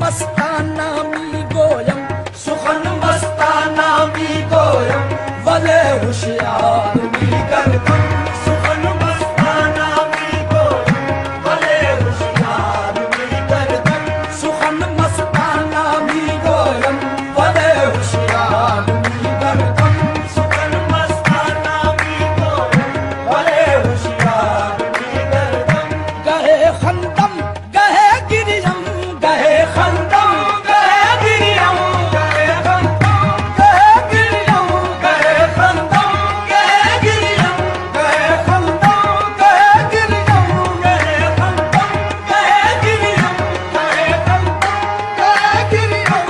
मस्ताना मी गोयम सुखन मस्ताना मी गोयम भले होशियार मी करदम सुखन मस्ताना मी गोयम भले होशियार मी करदम सुखन मस्ताना मी गोयम भले होशियार मी करदम सुखन मस्ताना मी गोयम भले होशियार मी करदम गहे खंदम गहे गिरियम गहे खंदम गहे गिरियम गहे खंदम गहे गिरियम गहे खंदम गहे गिरियम गहे खंदम गहे गिरियम गहे खंदम गहे गिरियम गहे खंदम गहे गिरियम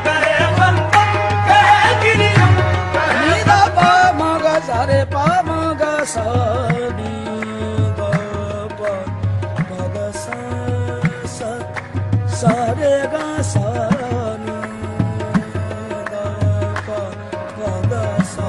गहे खंदम गहे गिरियम नीदा पा मगा सारे पा मगा सा नी गा पा मगा सा सा सा रे गा सा नी गा पा मगा सा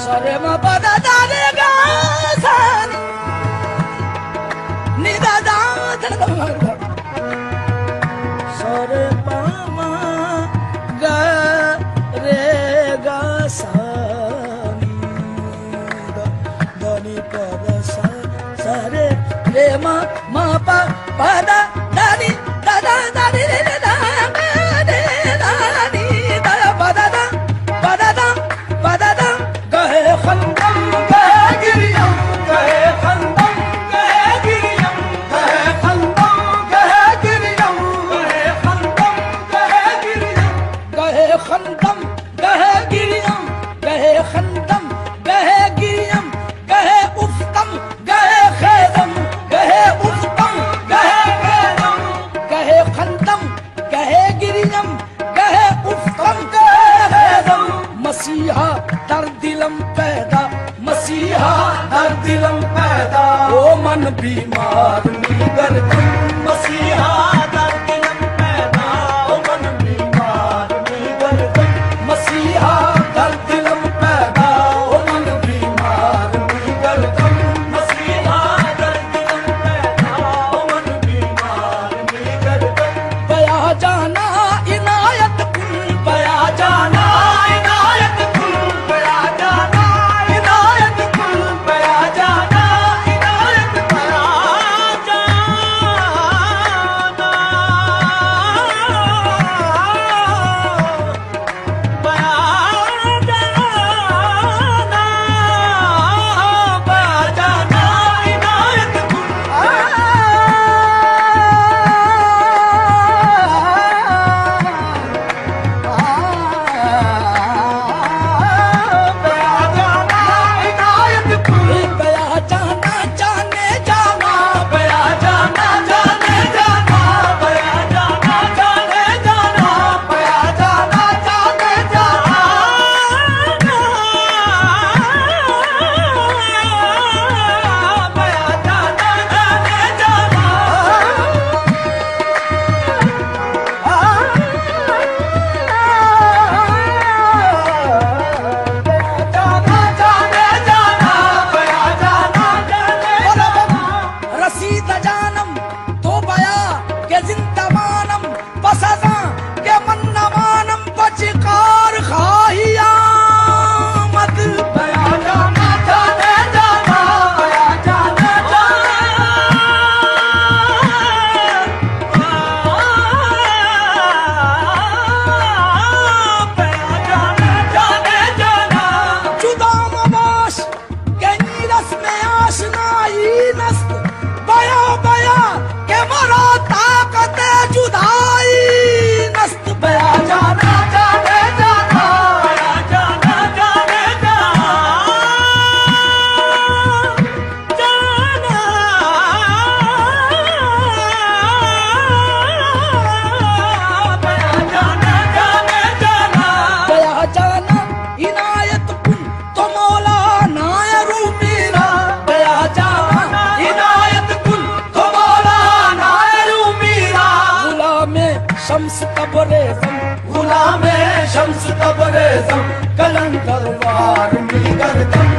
सरे म पदा दा रे गा सा नी दा दा धन दा सरे पा मा गा रे गा सा नी दा दा नी पदा सा सा रे रे मा मा पा पदा दा नी दा दा दा रे रे दा रे दा नी दा पदा दा गहे खंदम गहे गिरियम गहे खंदम गहे गिरियम गहे खंदम गहे गिरियम गहे खंदम गहे गिरियम गहे खंदम गहे गिरियम गहे खंदम गहे गिरियम गहे उफ्तम गहे खेदम गहे उफ्तम गहे खेदम गहे खंदम गहे गिरियम गहे उफ्तम गहे खेदम मसीहा दर दिलम पैदा मसीहा दर दिलम पैदा ओ मन बीमार मी गर्दम मसीहा दर दिलम पैदा ओ मन बीमार मी गर्दम मसीहा दर दिलम पैदा ओ मन बीमार मी गर्दम मसीहा दर दिलम पैदा ओ मन बीमार मी गर्दम बया जाना इनायत कुल बया जाना इनायत कुल बया जाना इनायत कुल बया जाना इनायत बया जाना शम्स तबरेज़म गुलामे शम्स तबरेज़म कलंदर वार मिल गर्दम